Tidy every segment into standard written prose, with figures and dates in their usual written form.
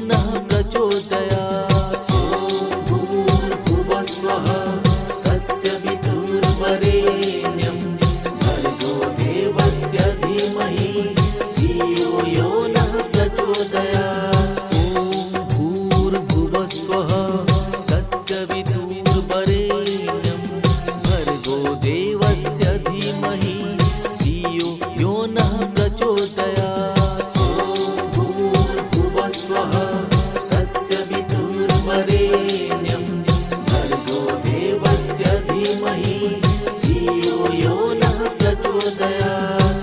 नः प्रचोदयात्। ॐ भूर्भुवस्वः तस्य वितुर्वरेण्यं भर्गो देवस्य धीमहि धियो यो नः प्रचोदयात्। ॐ भूर्भुवस्वः तस्य वितुर्वरेण्यं भर्गो देवस्य धीमहि धियो यो नः प्रचोदयात्। ॐ भूर्भुवस्वः तस्य वितुर्वरेण्यं भर्गो देवस्य धीमहि धियो यो नः प्रचोदयात्।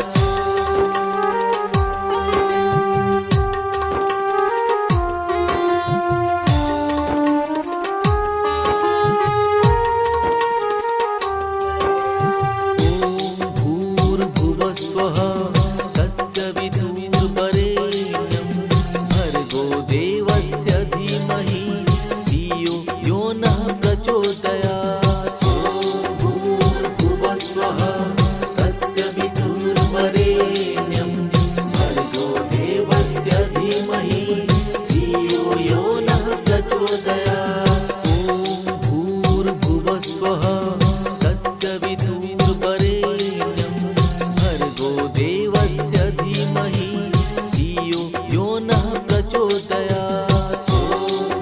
भूर्भुवस्वः तस्य वितुर्वरेण्यं भर्गो देवस्य धीमहि धियो यो नः प्रचोदयात्। ॐ भूर्भुवस्वः तस्य वितुर्वरेण्यं भर्गो देवस्य धीमहि धियो यो नः प्रचोदयात्। ॐ भूर्भुवस्वः तस्य वितुर्वरेण्यं भर्गो देवस्य धीमहि धियो यो नः प्रचोदयात्। ॐ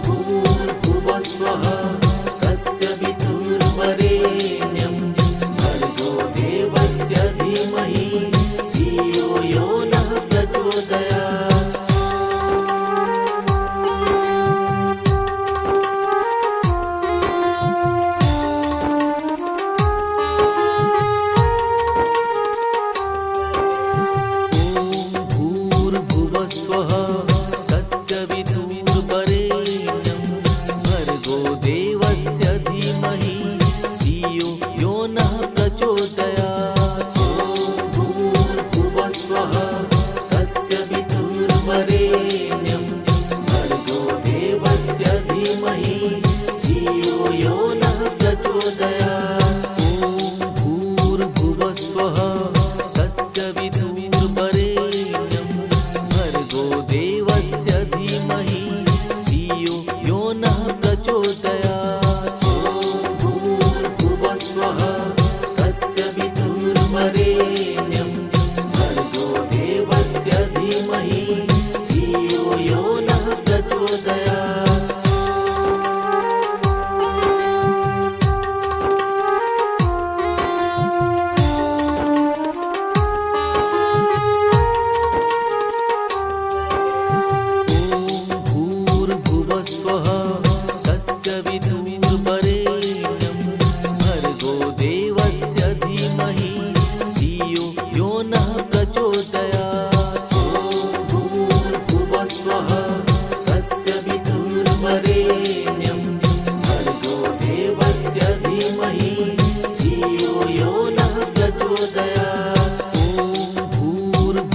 भूर्भुवस्वः तस्य वितुर्वरेण्यं भर्गो देवस्य धीमहि धियो यो नः प्रचोदयात्। ॐ भूर्भुवस्वः तस्य वितुर्वरेण्यं भर्गो देवस्य धीमहि धियो यो नः प्रचोदयात्। ॐ भूर्भुवस्वः तस्य वितुर्वरेण्यं भर्गो देवस्य धीमहि धियो यो नः प्रचोदयात्। ॐ भूर्भुवस्वः तस्य वितुर्वरेण्यं भर्गो देवस्य धीमहि धियो यो नः प्रचोदयात्। ॐ भूर्भुवस्वः तस्य वितुर्वरेण्यं भर्गो देवस्य धीमहि धियो यो नः प्रचोदयात्। ॐ भूर्भुवस्वः तस्य वितुर्वरेण्यं भर्गो देवस्य धीमहि धियो यो नः प्रचोदयात्। ॐ भूर्भुवस्वः तस्य वितुर्वरेण्यं भर्गो देवस्य धीमहि धियो यो नः प्रचोदयात्। ॐ भूर्भुवस्वः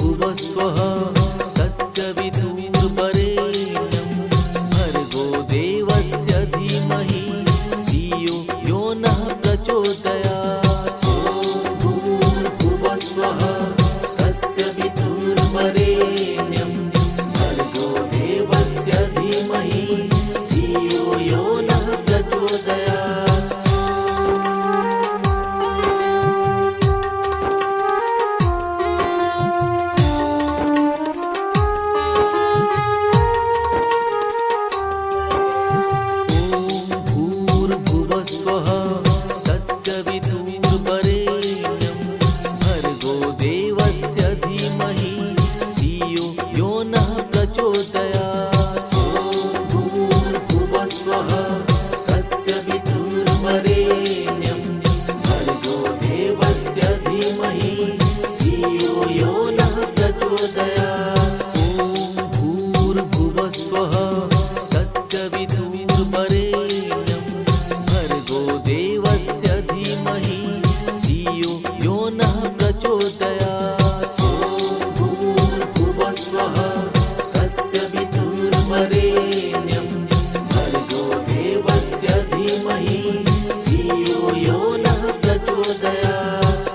तस्य वितुर्वरेण्यं भर्गो देवस्य धीमहि धियो यो नः प्रचोदयात्। ॐ भूर्भुवस्वः तस्य वितुर्वरेण्यं भर्गो देवस्य धीमहि धियो यो नः प्रचोदयात्। ॐ भूर्भुवस्वः तस्य वितुर्वरेण्यं भर्गो देवस्य धीमहि धियो यो नः प्रचोदयात्। ॐ भूर्भुवस्वः तस्य वितुर्वरेण्यं भर्गो देवस्य धीमहि धियो यो नः प्रचोदयात्। ॐ भूर्भुवस्वः तस्य वितुर्वरेण्यं भर्गो देवस्य धीमहि धियो यो नः प्रचोदयात्। ॐ भूर्भुवस्वः तस्य वितुर्वरेण्यं भर्गो देवस्य धीमहि धियो यो नः प्रचोदयात्।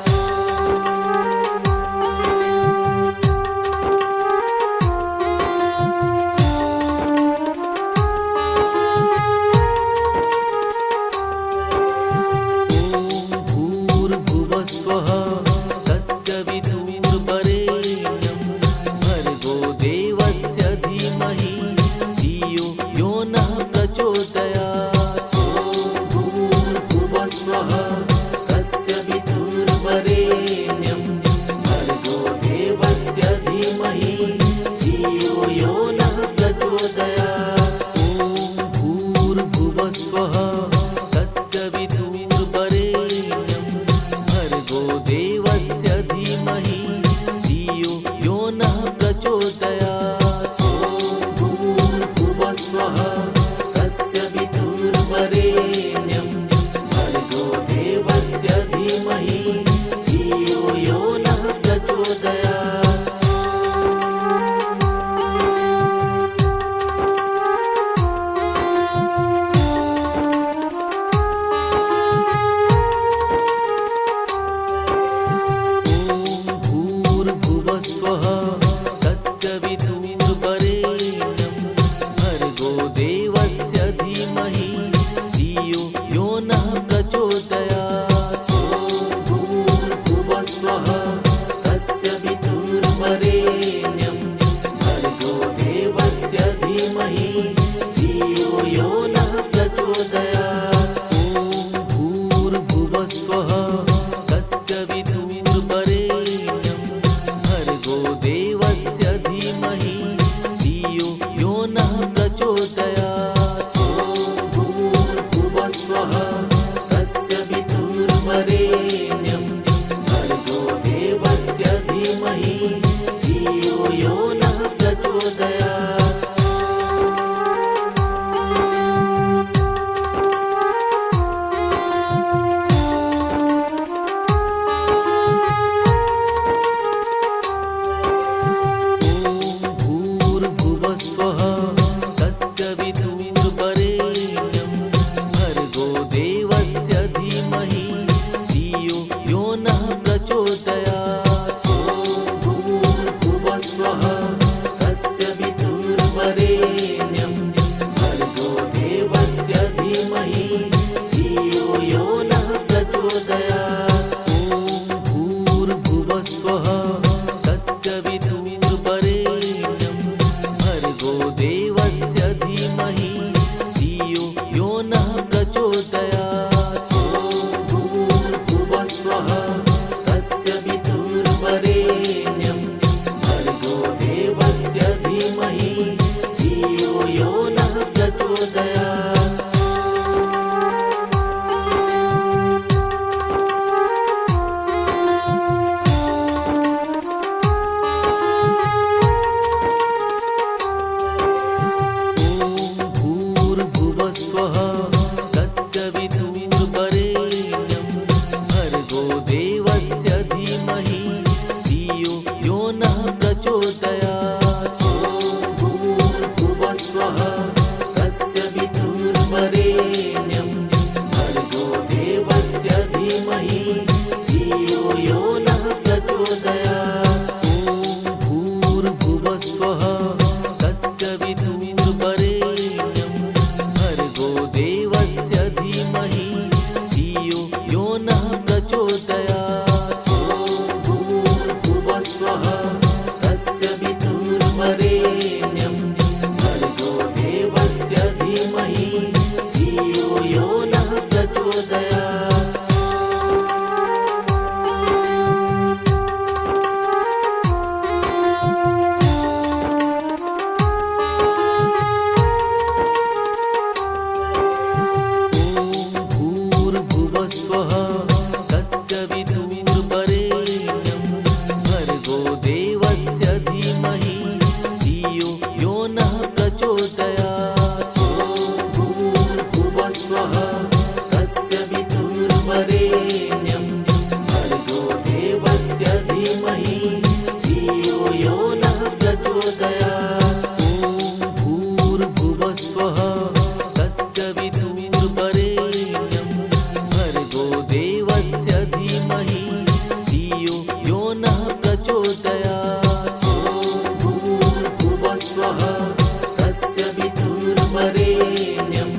वरेण्यं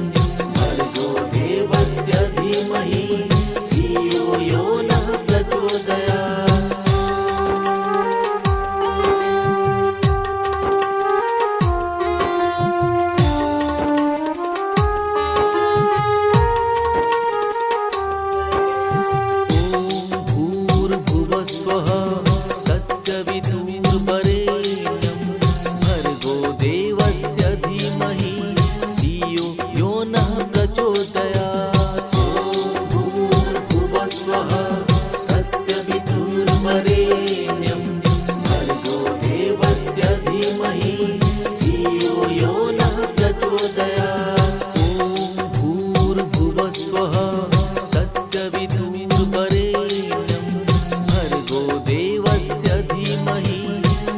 भर्गो देवस्य धीमहि धियो यो नः प्रचोदयात्। भूर्भुवस्वः तस्य वितुर्वरेण्यं भर्गो देवस्य धीमहि धियो यो नः प्रचोदयात्। भूर्भुवस्वः तस्य वितुर्वरेण्यं भर्गो देवस्य धीमहि धियो यो नः प्रचोदयात्। भूर्भुवस्वः तस्य वितुर्वरेण्यं भर्गो देवस्य धीमहि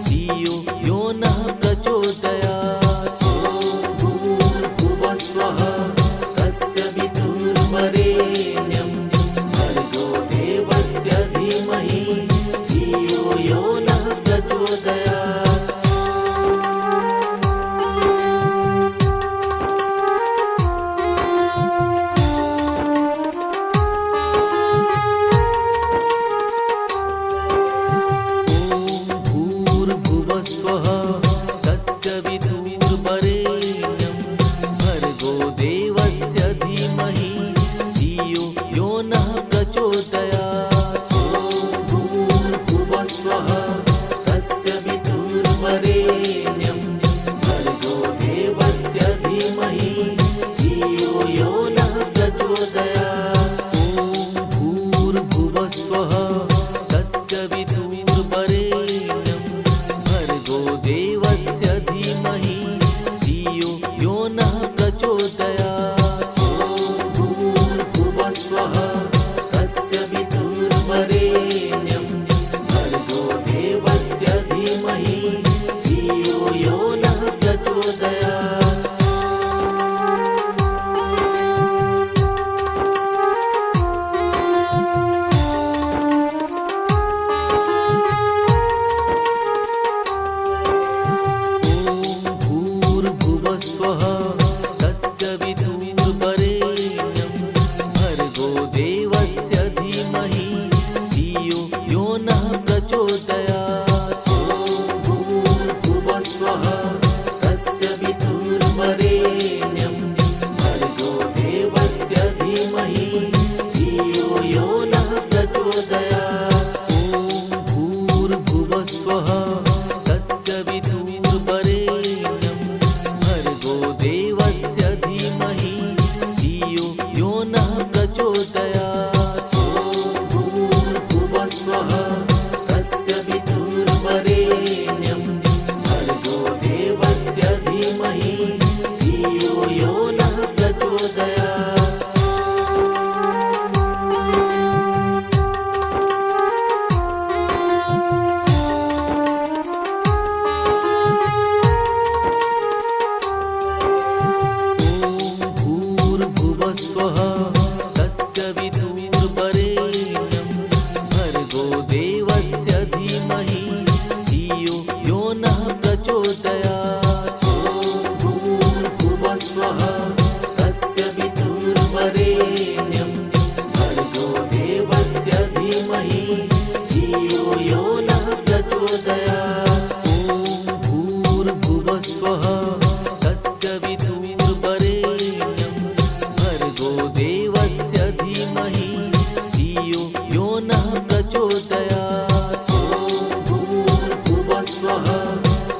धियो यो नः प्रचोदयात्। भूर्भुवस्वः तस्य वितुर्वरेण्यं भर्गो देवस्य धीमहि धियो यो नः प्रचोदयात्। भूर्भुवस्वः तस्य वितुर्वरेण्यं भर्गो देवस्य धीमहि धियो यो नः प्रचोदयात्। भूर्भुवस्वः तस्य वितुर्वरेण्यं भर्गो देवस्य धीमहि धियो यो नः प्रचोदयात्। भूर्भुवस्वः तस्य वितुर्वरेण्यं भर्गो देवस्य धीमहि धियो यो नः प्रचोदयात्। भूर्भुवस्वः तस्य वितुर्वरेण्यं भर्गो देवस्य धीमहि धियो यो नः प्रचोदयात्। भूर्भुवस्वः तस्य वितुर्वरेण्यं भर्गो देवस्य धीमहि धियो यो नः प्रचोदयात्। भूर्भुवस्वः तस्य वितुर्वरेण्यं भर्गो देवस्य धीमहि धियो यो नः प्रचोदयात्। भूर्भुवस्वः तस्य वितुर्वरेण्यं भर्गो देवस्य धीमहि धियो यो नः प्रचोदयात्। भूर्भुवस्वः तस्य वितुर्वरेण्यं भर्गो देवस्य धीमहि धियो यो नः प्रचोदयात्। भूर्भुवस्वः तस्य वितुर्वरेण्यं भर्गो देवस्य धीमहि धियो यो नः प्रचोदयात्। भूर्भुवस्वः तस्य वितुर्वरेण्यं भर्गो देवस्य धीमहि धियो यो नः प्रचोदयात्। भूर्भुवस्वः तस्य वितुर्वरेण्यं भर्गो देवस्य धीमहि धियो यो नः प्रचोदयात्। भूर्भुवस्वः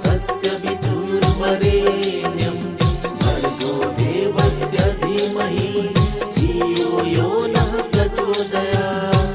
तस्य वितुर्वरेण्यं भर्गो देवस्य धीमहि धियो यो नः प्रचोदयात्।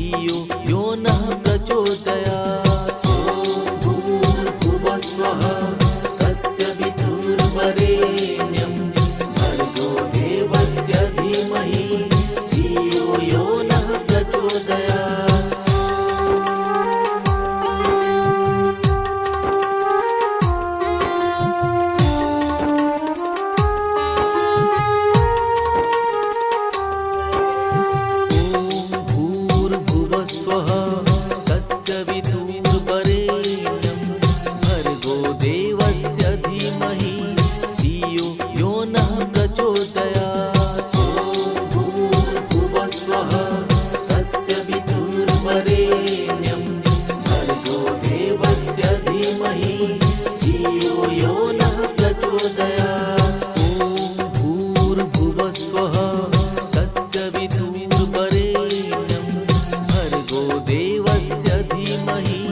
धियो यो नः प्रचोदयात्। ॐ भूर्भुवस्वः तस्य वितुर्वरेण्यं भर्गो देवस्य धीमहि धियो यो नः प्रचोदयात्। भूर्भुवस्वः तस्य वितुर्वरेण्यं भर्गो देवस्य धीमहि धियो यो नः प्रचोदयात्। ॐ भूर्भुवस्वः तस्य वितुर्वरेण्यं भर्गो देवस्य धीमहि धियो यो नः प्रचोदयात्। ॐ भूर्भुवस्वः तस्य वितुर्वरेण्यं भर्गो देवस्य धीमहि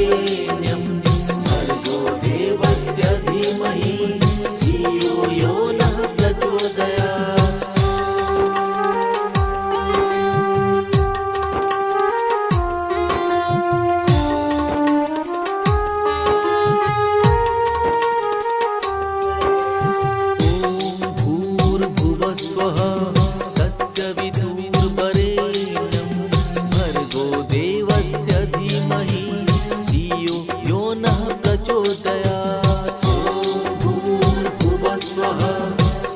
वरेण्यं भर्गो देवस्य धीमहि धियो यो नः प्रचोदयात्। भूर्भुवस्वः तस्य वितुर्वरेण्यं भर्गो देवस्य धीमहि धियो यो नः प्रचोदयात्। भूर्भुवस्वः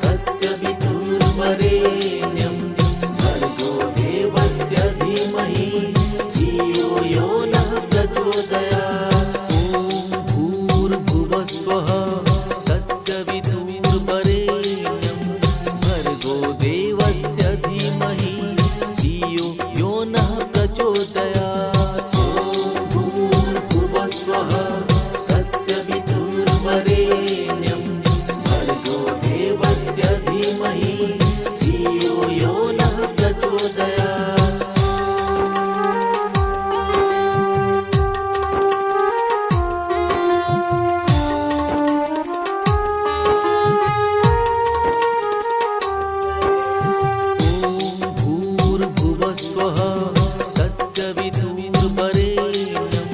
तस्य वितुर्वरेण्यं भर्गो देवस्य धीमहि धियो यो नः प्रचोदयात्। भूर्भुवस्वः तस्य वितुर्वरेण्यं भर्गो देवस्य धीमहि धियो यो नः प्रचोदयात्। भूर्भुवस्वः तस्य वितुर्वरेण्यं भर्गो देवस्य धीमहि धियो यो नः प्रचोदयात्। भूर्भुवस्वः तस्य वितुर्वरेण्यं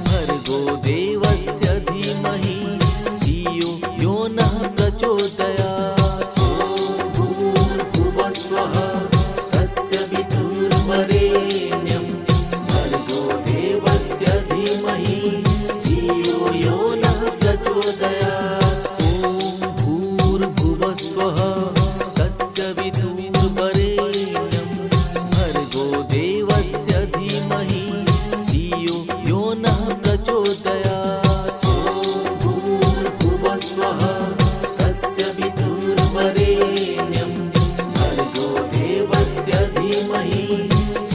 भर्गो देवस्य धीमहि धियो यो नः प्रचोदयात्। भूर्भुवस्वः तस्य वितुर्वरेण्यं भर्गो देवस्य धीमहि धियो यो नः प्रचोदयात्। भूर्भुवस्वः तस्य वितुर्वरेण्यं भर्गो देवस्य धीमहि धियो यो नः प्रचोदयात्। भूर्भुवस्वः तस्य वितुर्वरेण्यं भर्गो देवस्य धीमहि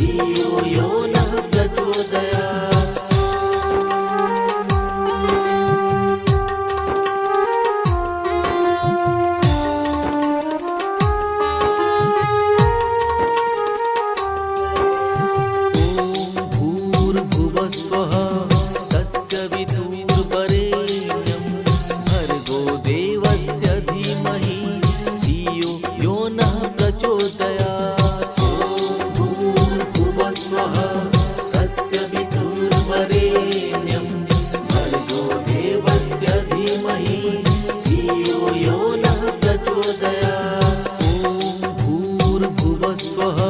धियो यो नः प्रचोदयात्। भूर्भुवस्वः तस्य वितुर्वरेण्यं भर्गो देवस्य धीमहि धियो यो नः प्रचोदयात्। भूर्भुवस्वः तस्य वितुर्वरेण्यं भर्गो देवस्य धीमहि धियो यो नः प्रचोदयात्। भूर्भुवस्वः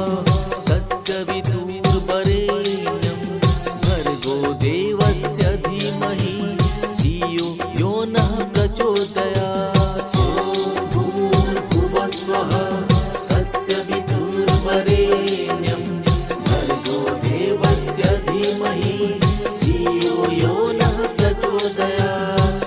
तस्य वितुर्वरेण्यं भर्गो देवस्य धीमहि धियो यो नः प्रचोदयात्। भूर्भुवस्वः तस्य वितुर्वरेण्यं भर्गो देवस्य धीमहि धियो यो नः प्रचोदयात्।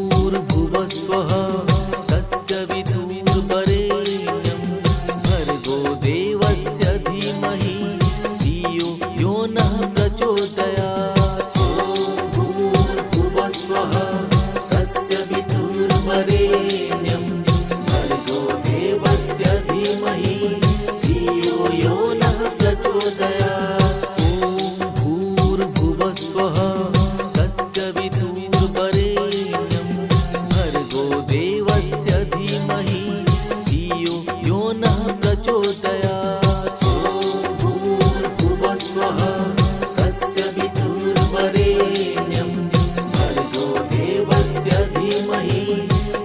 भूर्भुवस्वः तस्य वितुर्वरेण्यं भर्गो देवस्य धीमहि धियो यो नः प्रचोदयात्। भूर्भुवस्वः तस्य वितुर्वरेण्यं भर्गो देवस्य धीमहि धियो यो नः प्रचोदयात्। भूर्भुवस्वः तस्य वितुर्वरेण्यं भर्गो देवस्य धीमहि धियो यो नः प्रचोदयात्। भूर्भुवस्वः तस्य वितुर्वरेण्यं भर्गो देवस्य धीमहि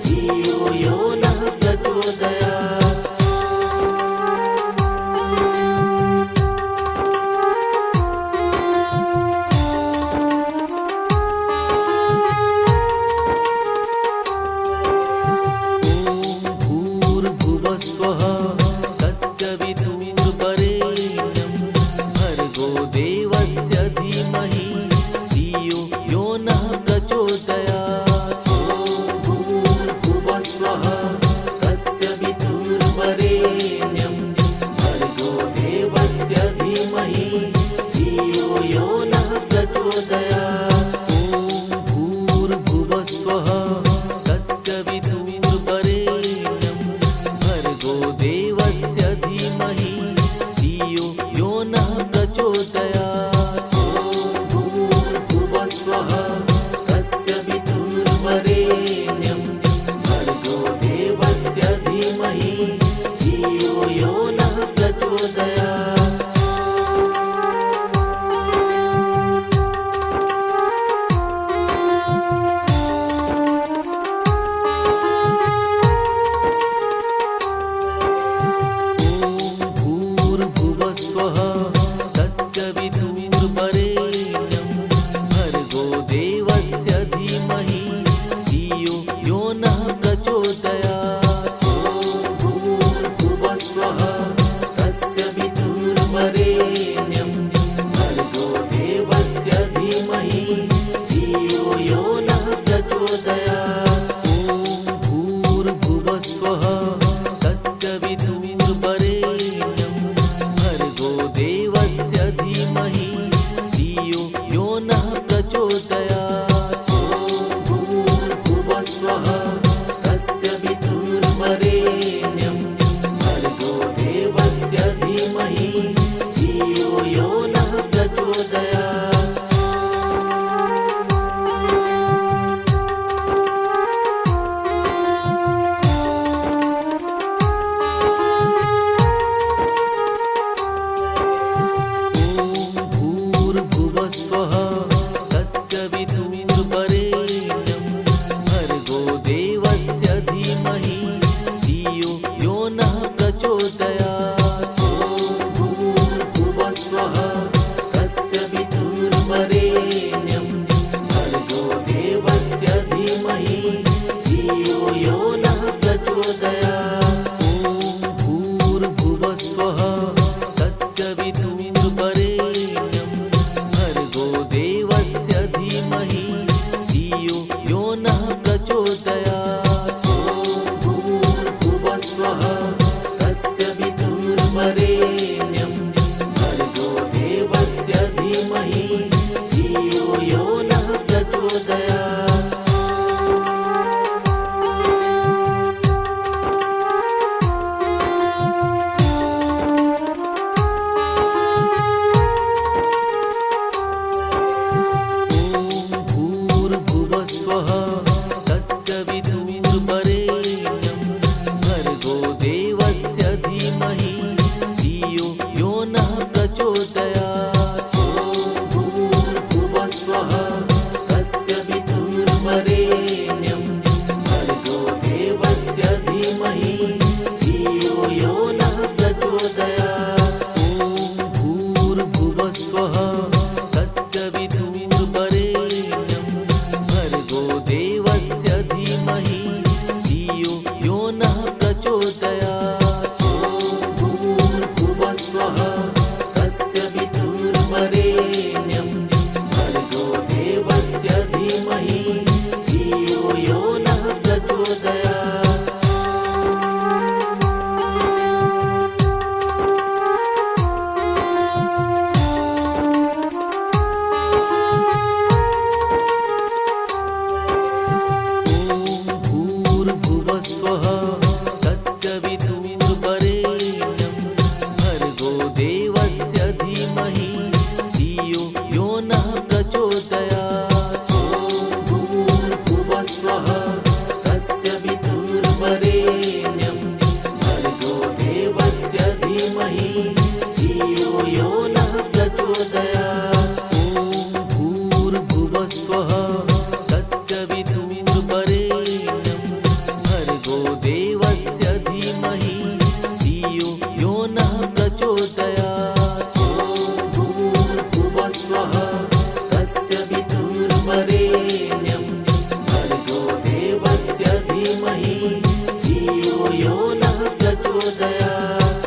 धियो यो नः प्रचोदयात्। भूर्भुवस्वः तस्य वितुर्वरेण्यं भर्गो देवस्य धीमहि धियो यो नः प्रचोदयात्। देवस्य धीमहि धियो यो नः प्रचोदयात्। ॐ भूर्भुवस्वः तस्य वितुर्वरेण्यं भर्गो देवस्य धीमहि धियो यो नः प्रचोदयात्। ॐ भूर्भुवस्वः तस्य वितुर्वरेण्यं भर्गो देवस्य धीमहि धियो यो नः प्रचोदयात्। भूर्भुवस्वः तस्य वितुर्वरेण्यं भर्गो देवस्य धीमहि धियो यो नः प्रचोदयात्। भूर्भुवस्वः तस्य वितुर्वरेण्यं भर्गो देवस्य धीमहि धियो यो नः प्रचोदयात्। भूर्भुवस्वः तस्य वितुर्वरेण्यं भर्गो देवस्य धीमहि धियो यो नः प्रचोदयात्। भूर्भुवस्वः तस्य वितुर्वरेण्यं भर्गो देवस्य धीमहि धियो यो नः प्रचोदयात्। भूर्भुवस्वः तस्य वितुर्वरेण्यं भर्गो देवस्य धीमहि धियो यो नः प्रचोदयात्। भूर्भुवस्वः तस्य वितुर्वरेण्यं भर्गो देवस्य धीमहि धियो यो नः प्रचोदयात्। भूर्भुवस्वः तस्य वितुर्वरेण्यं भर्गो देवस्य धीमहि धियो यो नः प्रचोदयात्। भूर्भुवस्वः तस्य वितुर्वरेण्यं भर्गो देवस्य धीमहि धियो यो नः प्रचोदयात्।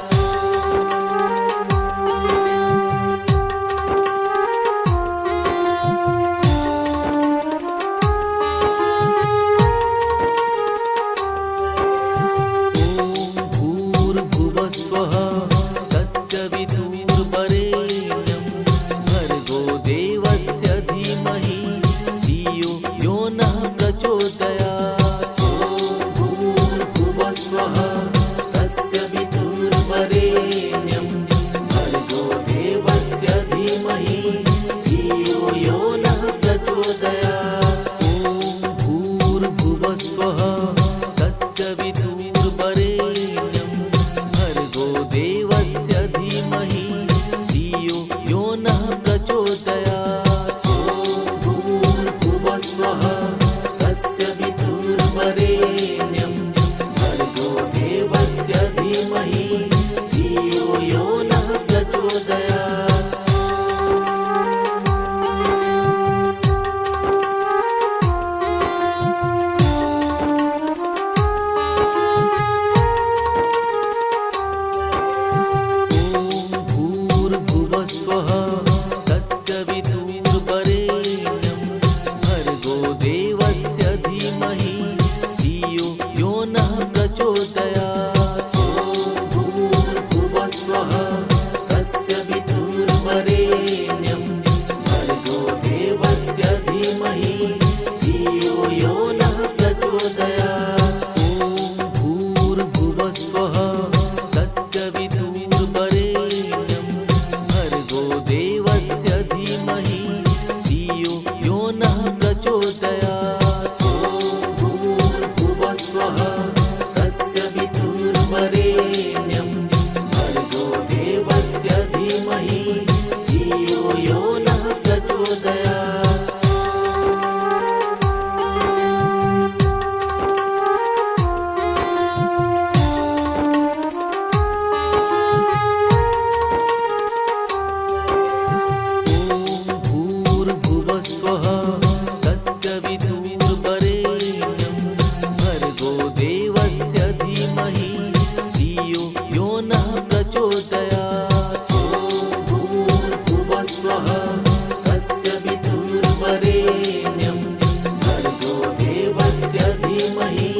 धीमहि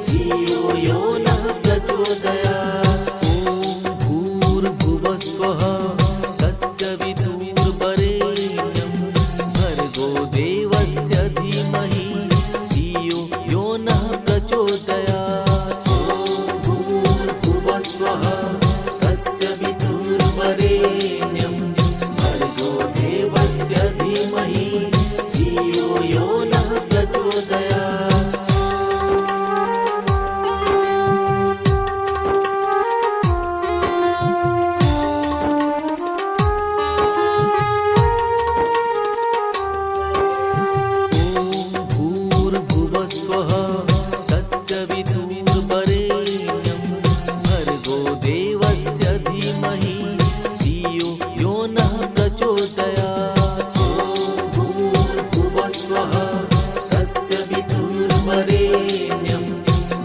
धियो यो नः प्रचोदयात्। ॐ भूर्भुवस्वः तस्य वितुर्वरेण्यं भर्गो देवस्य धीमहि धियो यो नः प्रचोदयात्। ॐ भूर्भुवस्वः तस्य वितुर्वरेण्यं भर्गो देवस्य धीमहि धियो यो नः प्रचोदयात्। भूर्भुवस्वः तस्य वितुर्वरेण्यं भर्गो देवस्य धीमहि धियो यो नः प्रचोदयात्। भूर्भुवस्वः तस्य वितुर्वरेण्यं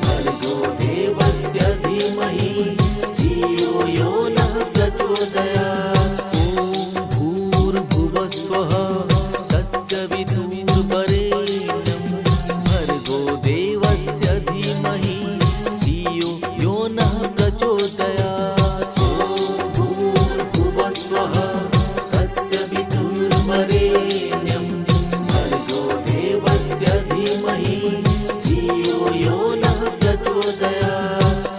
भर्गो देवस्य धीमहि धियो यो नः प्रचोदयात्। भूर्भुवस्वः तस्य वितुर्वरेण्यं भर्गो देवस्य धीमहि धियो यो नः प्रचोदयात्। भूर्भुवस्वः तस्य वितुर्वरेण्यं भर्गो देवस्य धीमहि धियो यो नः प्रचोदयात्।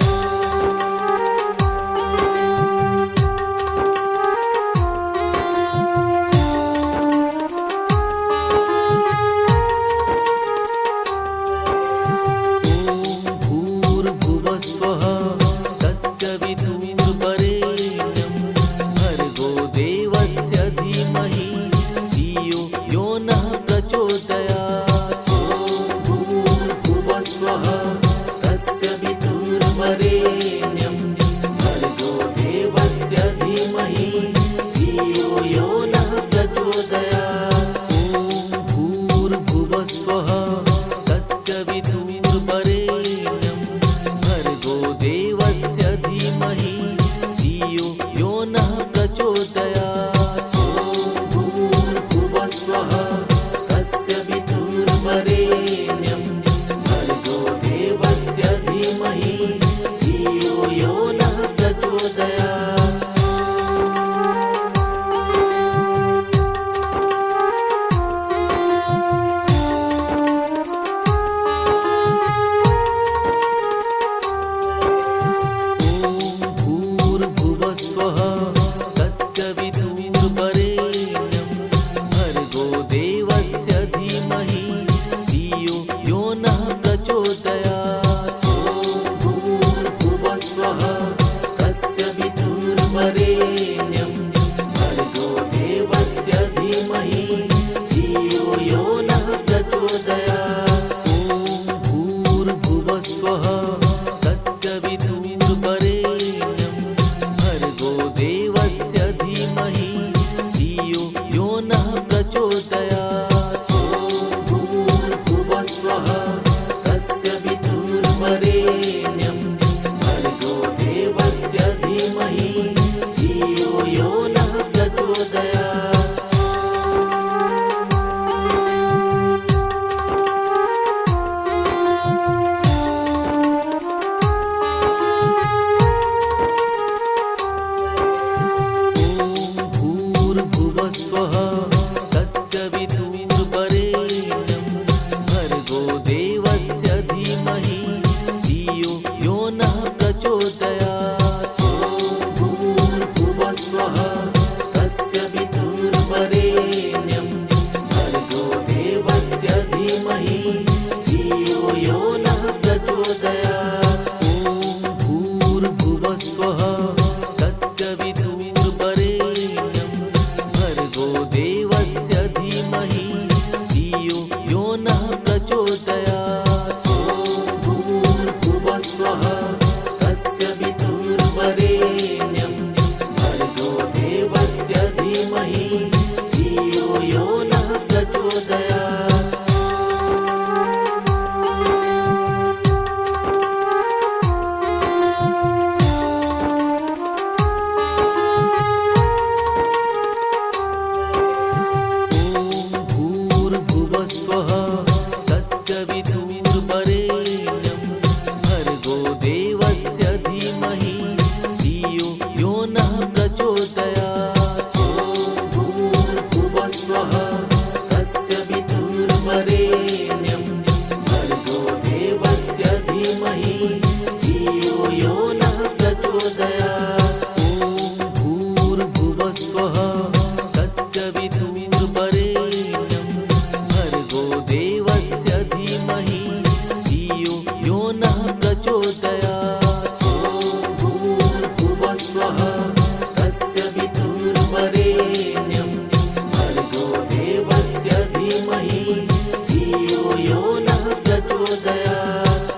भूर्भुवस्वः तस्य वितुर्वरेण्यं भर्गो देवस्य धीमहि धियो यो नः प्रचोदयात्। भूर्भुवस्वः तस्य वितुर्वरेण्यं भर्गो देवस्य धीमहि धियो यो नः प्रचोदयात्। भूर्भुवस्वः तस्य वितुर्वरेण्यं भर्गो देवस्य धीमहि धियो यो नः प्रचोदयात्। भूर्भुवस्वः तस्य वितुर्वरेण्यं भर्गो देवस्य धीमहि धियो यो नः प्रचोदयात्। भूर्भुवस्वः तस्य वितुर्वरेण्यं भर्गो देवस्य धीमहि धियो यो नः प्रचोदयात्। भूर्भुवस्वः तस्य वितुर्वरेण्यं भर्गो देवस्य धीमहि धियो यो नः प्रचोदयात्। भूर्भुवस्वः तस्य वितुर्वरेण्यं भर्गो देवस्य धीमहि धियो यो नः प्रचोदयात्। भूर्भुवस्वः तस्य वितुर्वरेण्यं भर्गो देवस्य धीमहि धियो यो नः प्रचोदयात्। भूर्भुवस्वः तस्य वितुर्वरेण्यं भर्गो देवस्य धीमहि धियो यो नः प्रचोदयात्। भूर्भुवस्वः तस्य वितुर्वरेण्यं भर्गो देवस्य धीमहि धियो यो नः प्रचोदयात्। भूर्भुवस्वः तस्य वितुर्वरेण्यं भर्गो देवस्य धीमहि धियो यो नः प्रचोदयात्। वितुर्वरेण्यं भर्गो देवस्य धीमहि धियो यो नः प्रचोदयात्। ॐ भूर्भुवस्वः तस्य वितुर्वरेण्यं भर्गो देवस्य धीमहि धियो यो नः प्रचोदयात्। ॐ भूर्भुवस्वः तस्य वितुर्वरेण्यं भर्गो देवस्य धीमहि धियो यो नः प्रचोदयात्। ॐ भूर्भुवस्वः तस्य वितुर्वरेण्यं भर्गो देवस्य धीमहि धियो यो नः प्रचोदयात्।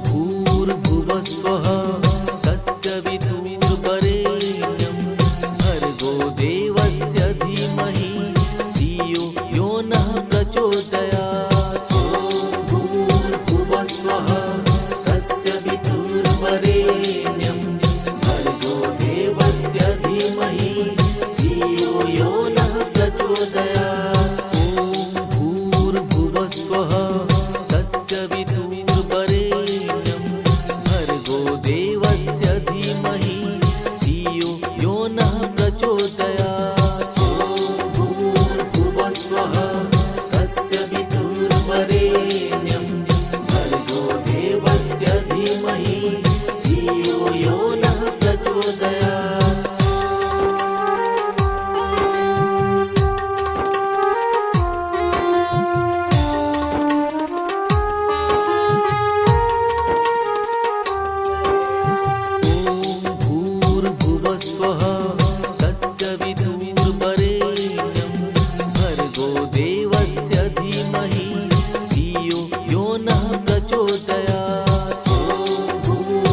भूर्भुवस्वः तस्य वितुर्वरेण्यं भर्गो देवस्य धीमहि धियो यो नः प्रचोदयात्। ॐ भूर्भुवस्वः तस्य वितुर्वरेण्यं भर्गो देवस्य धीमहि धियो यो नः प्रचोदयात्। ॐ भूर्भुवस्वः तस्य वितुर्वरेण्यं भर्गो देवस्य धीमहि धियो यो नः प्रचोदयात्। ॐ भूर्भुवस्वः तस्य वितुर्वरेण्यं भर्गो देवस्य धीमहि धियो यो नः प्रचोदयात्। भूर्भुवस्वः तस्य वितुर्वरेण्यं भर्गो देवस्य धीमहि धियो यो नः प्रचोदयात्। ॐ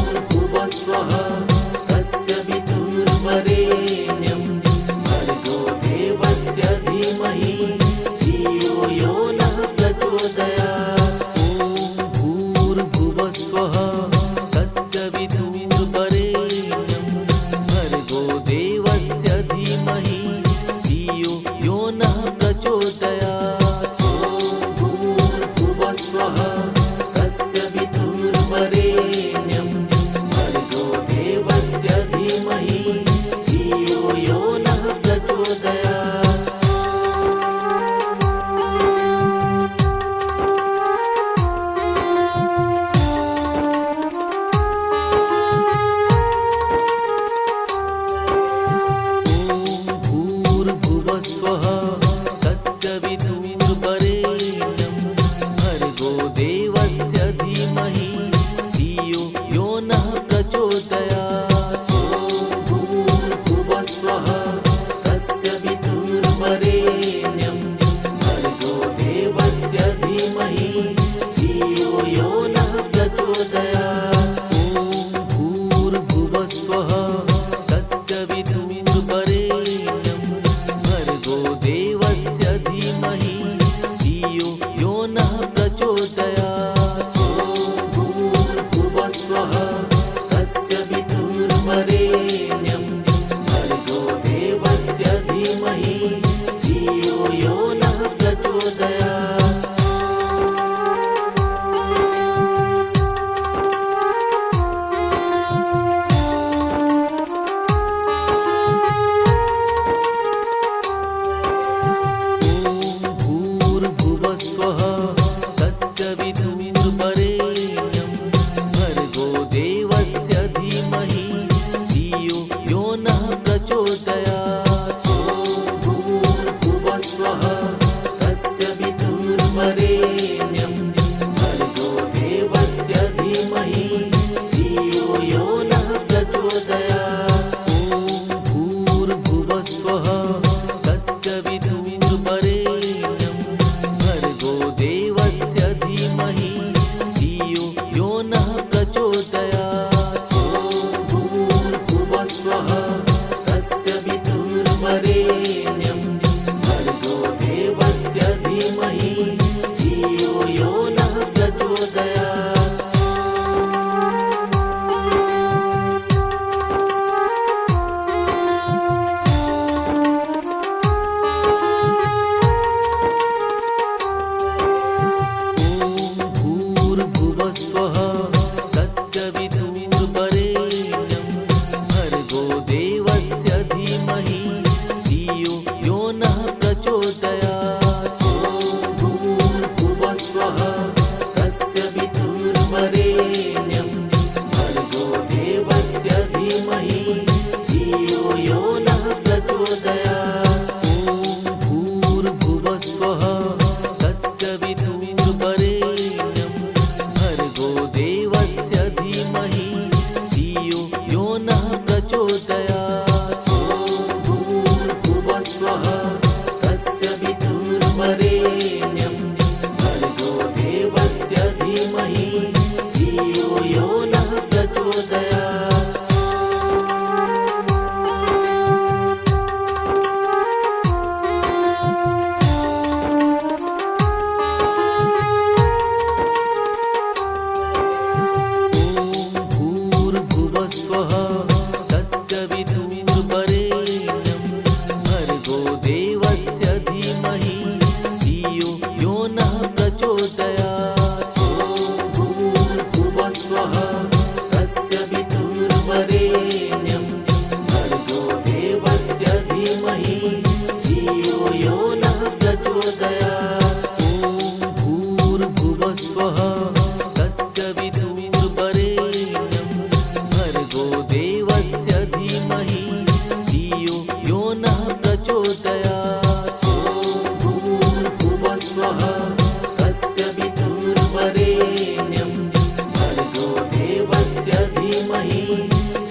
धीमहि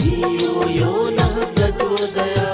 धियो यो नः प्रचोदयात्।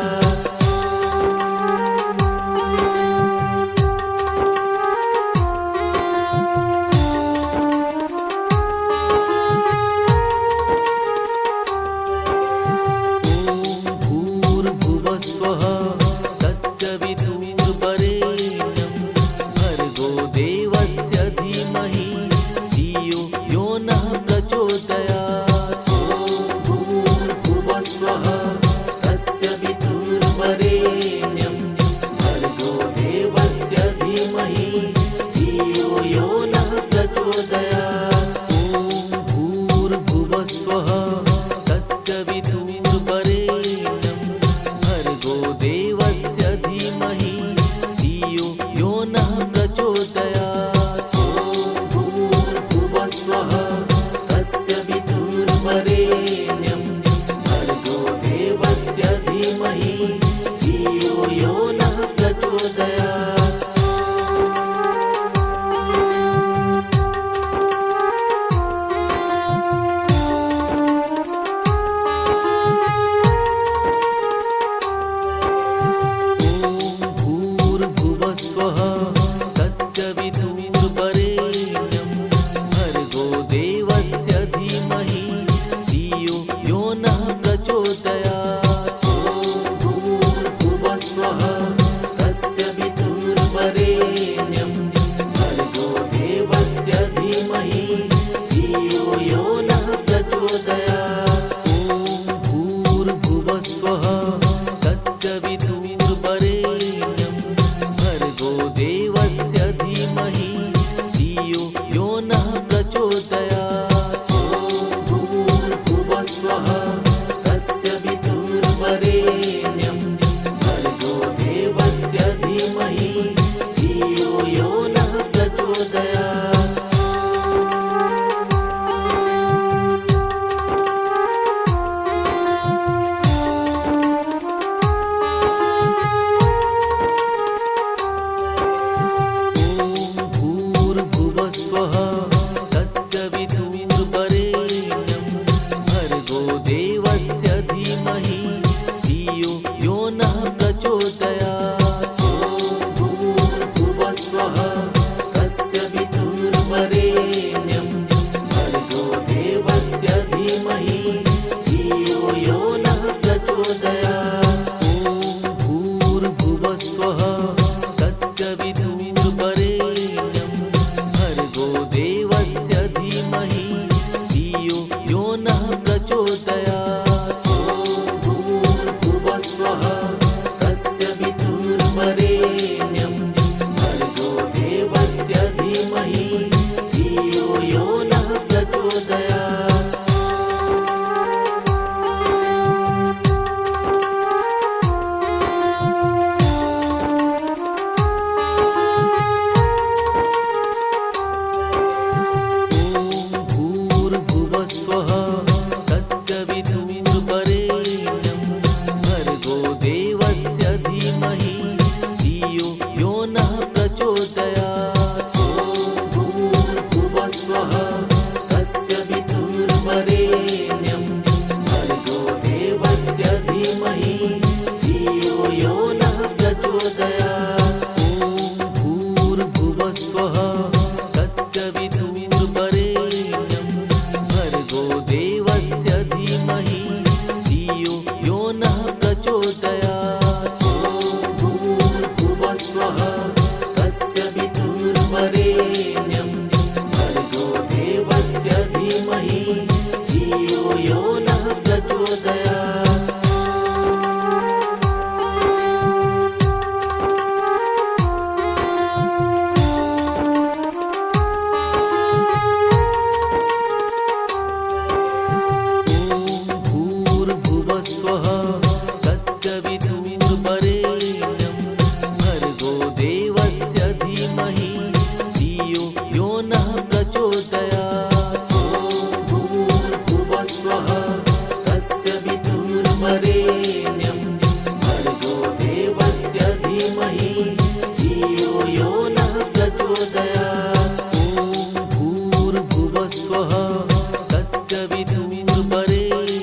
तस्य विदुर्वरेण्यं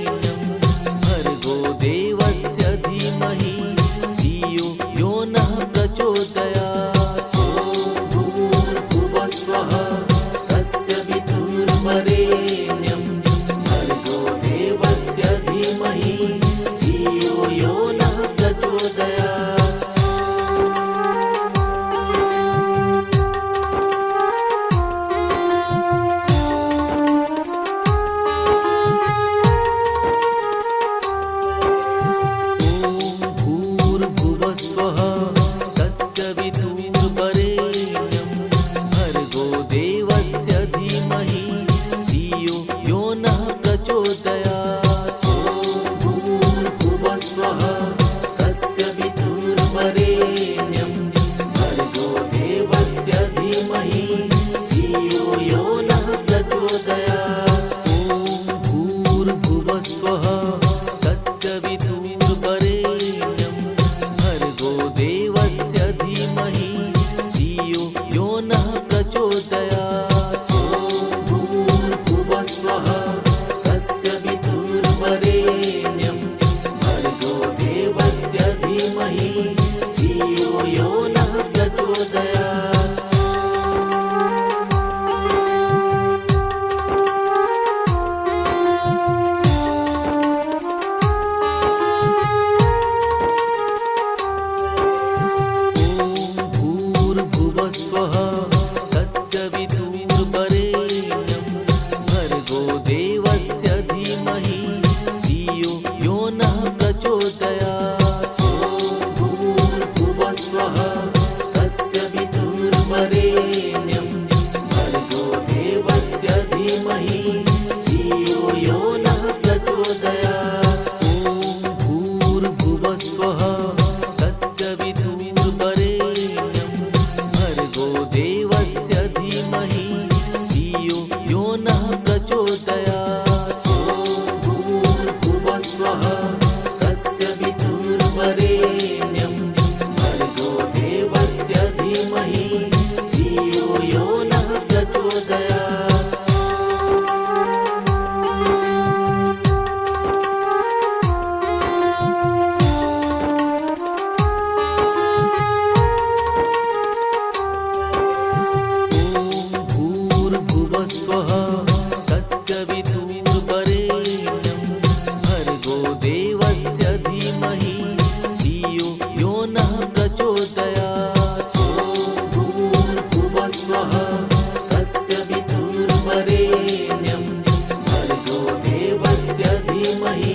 धीमहि